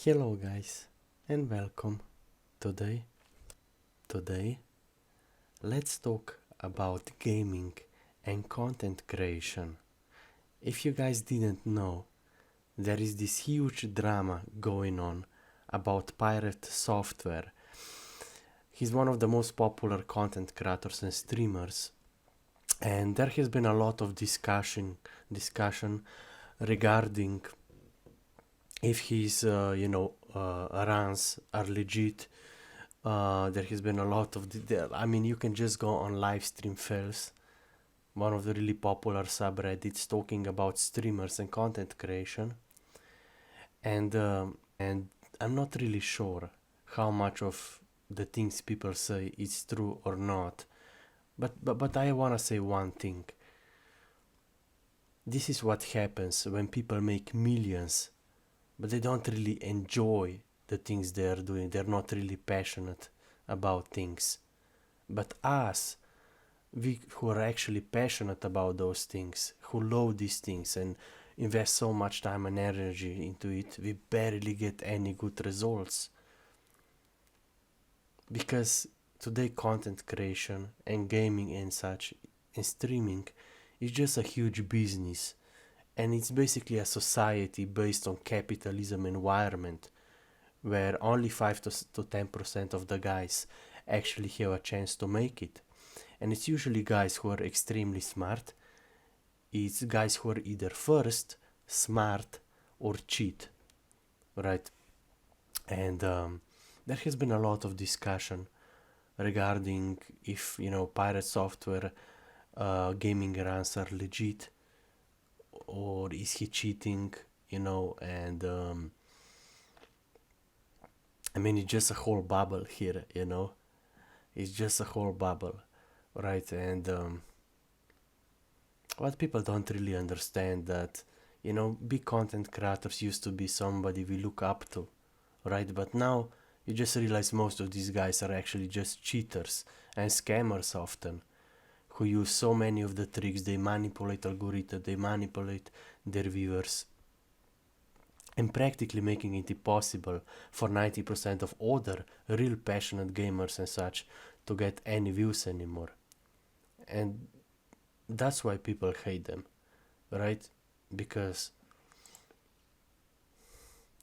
Hello guys and welcome. Today let's talk about gaming and content creation. If you guys didn't know, there is this huge drama going on about PirateSoftware. He's one of the most popular content creators and streamers, and there has been a lot of discussion regarding if his runs are legit. There has been a lot of you can just go on Livestream Fails, one of the really popular subreddits talking about streamers and content creation, and I'm not really sure how much of the things people say is true or not, but I want to say one thing. This is what happens when people make millions but they don't really enjoy the things they are doing. They're not really passionate about things. But us, we who are actually passionate about those things, who love these things and invest so much time and energy into it, we barely get any good results. Because today content creation and gaming and such and streaming is just a huge business. And it's basically a society based on capitalism environment where only 5 to 10% of the guys actually have a chance to make it. And it's usually guys who are extremely smart. It's guys who are either first, smart, or cheat, right? And there has been a lot of discussion regarding if, PirateSoftware gaming runs are legit, or is he cheating, and it's just a whole bubble here, it's just a whole bubble, right? And what people don't really understand that, big content creators used to be somebody we look up to, right? But now you just realize most of these guys are actually just cheaters and scammers often, who use so many of the tricks. They manipulate algorithms, they manipulate their viewers, and practically making it impossible for 90% of other real passionate gamers and such to get any views anymore. And that's why people hate them, right? Because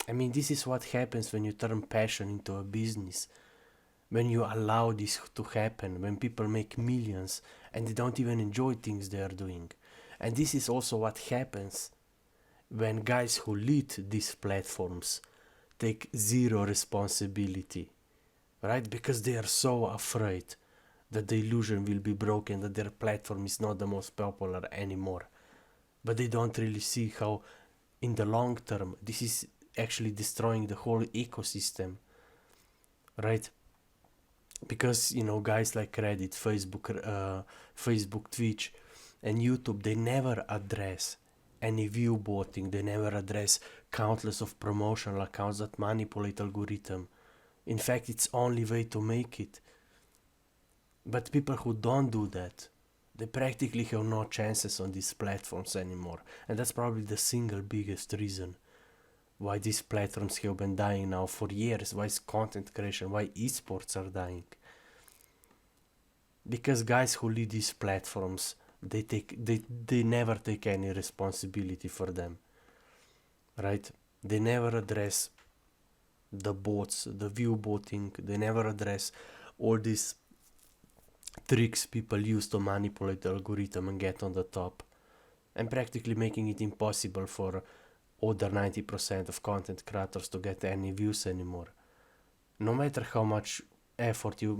this is what happens when you turn passion into a business. When you allow this to happen, when people make millions and they don't even enjoy things they are doing. And this is also what happens when guys who lead these platforms take zero responsibility, right? Because they are so afraid that the illusion will be broken, that their platform is not the most popular anymore. But they don't really see how in the long term this is actually destroying the whole ecosystem, right? Because guys like Reddit, Facebook, Twitch, and YouTube, they never address any view botting. They never address countless of promotional accounts that manipulate algorithm. In fact, it's only way to make it. But people who don't do that, they practically have no chances on these platforms anymore. And that's probably the single biggest reason why these platforms have been dying now for years, why is content creation, why esports are dying. Because guys who lead these platforms, they never take any responsibility for them, right? They never address the bots, the view botting, they never address all these tricks people use to manipulate the algorithm and get on the top, and practically making it impossible for other 90% of content creators to get any views anymore, no matter how much effort you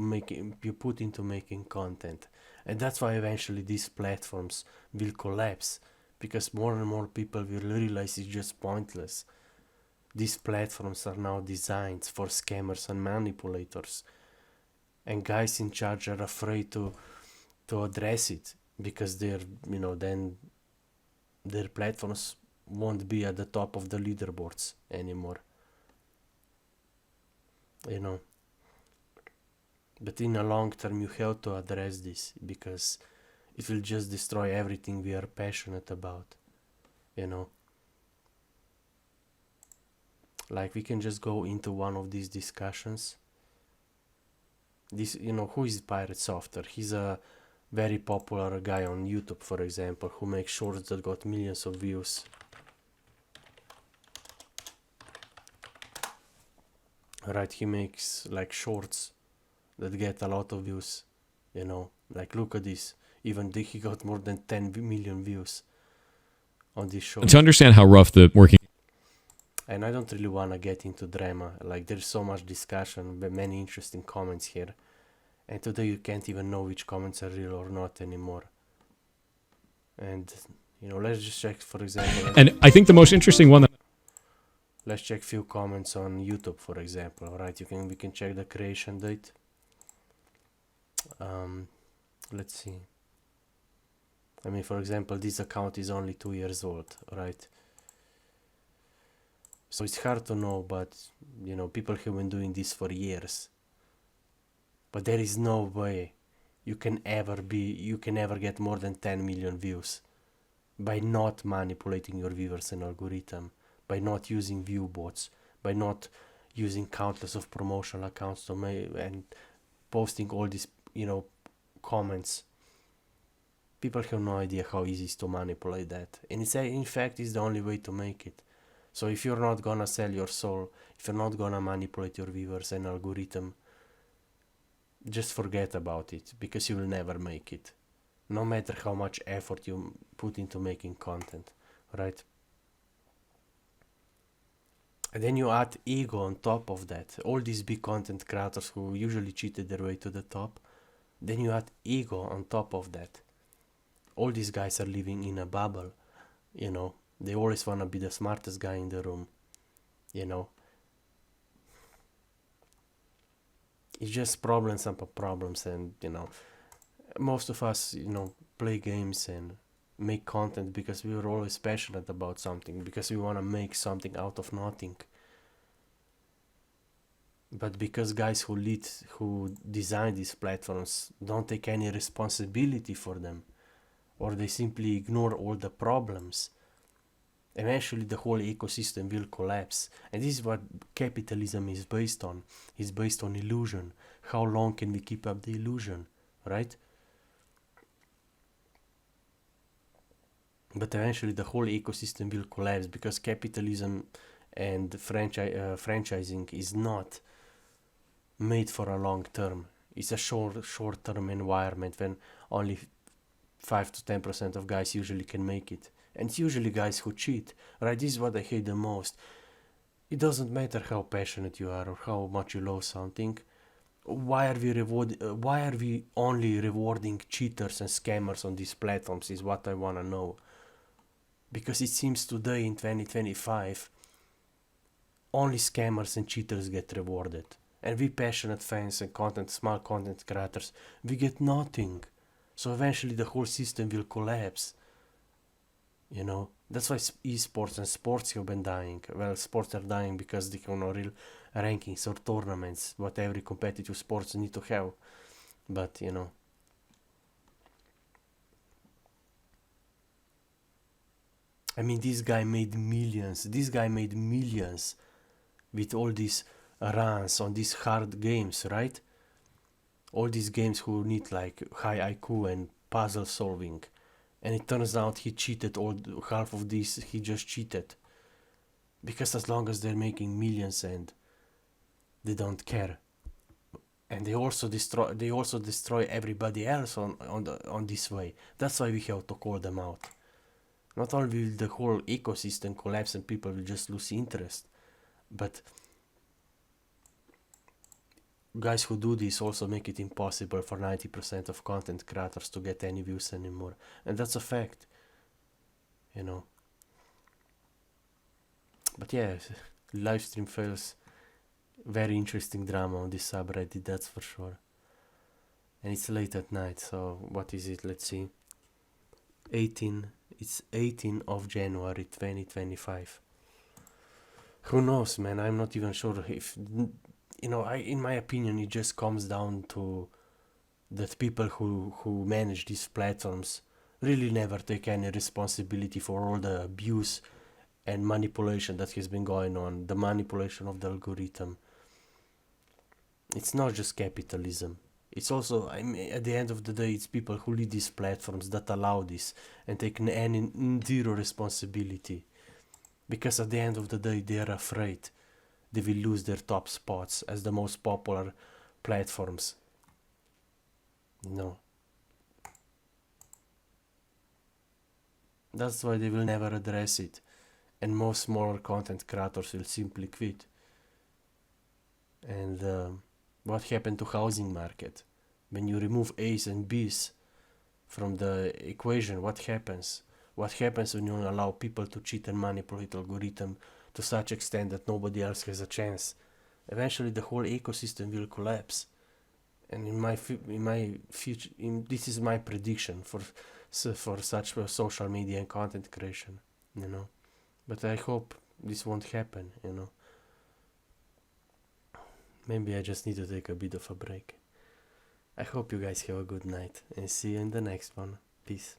put into making content. And that's why eventually these platforms will collapse, because more and more people will realize it's just pointless. These platforms are now designed for scammers and manipulators, and guys in charge are afraid to address it, because then their platforms won't be at the top of the leaderboards anymore, But in the long term you have to address this, because it will just destroy everything we are passionate about, Like, we can just go into one of these discussions. This, you know, who is PirateSoftware? He's a very popular guy on YouTube, for example, who makes shorts that got millions of views. Right, he makes like shorts that get a lot of views, you know, like look at this. Even he got more than 10 million views on this show. To understand how rough the working... And I don't really want to get into drama. Like, there's so much discussion, but many interesting comments here. And today you can't even know which comments are real or not anymore. And, you know, let's just check, for example. And I think the most interesting one... Let's check few comments on YouTube, for example. Right, we can check the creation date. Let's see. I mean, for example, this account is only 2 years old, right? So it's hard to know, but, you know, people have been doing this for years. But there is no way you can ever get more than 10 million views by not manipulating your viewers and algorithm, by not using view bots, by not using countless of promotional accounts to and posting all these, you know, comments. People have no idea how easy it is to manipulate that. And it's in fact is the only way to make it. So if you're not gonna sell your soul, if you're not gonna manipulate your viewers and algorithm, just forget about it, because you will never make it. No matter how much effort you put into making content, right? And then you add ego on top of that. All these big content creators who usually cheated their way to the top, then you add ego on top of that. All these guys are living in a bubble, you know. They always want to be the smartest guy in the room, you know. It's just problems upon problems, and, you know, most of us, you know, play games and make content because we were always passionate about something, because we want to make something out of nothing. But because guys who design these platforms don't take any responsibility for them, or they simply ignore all the problems, eventually the whole ecosystem will collapse. And this is what capitalism is based on. It's based on illusion. How long can we keep up the illusion, right? But eventually the whole ecosystem will collapse, because capitalism and franchising is not made for a long term. It's a short term environment when only 5 to 10% of guys usually can make it. And it's usually guys who cheat, right? This is what I hate the most. It doesn't matter how passionate you are or how much you love something. Why are we only rewarding cheaters and scammers on these platforms is what I want to know. Because it seems today in 2025, only scammers and cheaters get rewarded. And we passionate fans and small content creators, we get nothing. So eventually the whole system will collapse. You know, that's why esports and sports have been dying. Well, sports are dying because they have no real rankings or tournaments, what every competitive sports need to have. But, you know, I mean, this guy made millions. With all these runs on these hard games, right? All these games who need like high IQ and puzzle solving. And it turns out he cheated half of this. He just cheated. Because as long as they're making millions and they don't care. And they also destroy everybody else on this way. That's why we have to call them out. Not only will the whole ecosystem collapse and people will just lose interest, but guys who do this also make it impossible for 90% of content creators to get any views anymore. And that's a fact, you know. But yeah, live stream fails. Very interesting drama on this subreddit, that's for sure. And it's late at night, so what is it? Let's see. It's 18th of January 2025. Who knows, man? I'm not even sure if, you know, in my opinion, it just comes down to that people who manage these platforms really never take any responsibility for all the abuse and manipulation that has been going on, the manipulation of the algorithm. It's not just capitalism. It's also, I mean, at the end of the day, it's people who lead these platforms that allow this and take any zero responsibility. Because at the end of the day, they are afraid they will lose their top spots as the most popular platforms. No. That's why they will never address it. And most smaller content creators will simply quit. And what happened to housing market? When you remove A's and B's from the equation, what happens? What happens when you allow people to cheat and manipulate algorithm to such extent that nobody else has a chance? Eventually the whole ecosystem will collapse. And in my future, this is my prediction for such social media and content creation, you know. But I hope this won't happen, you know. Maybe I just need to take a bit of a break. I hope you guys have a good night and see you in the next one. Peace.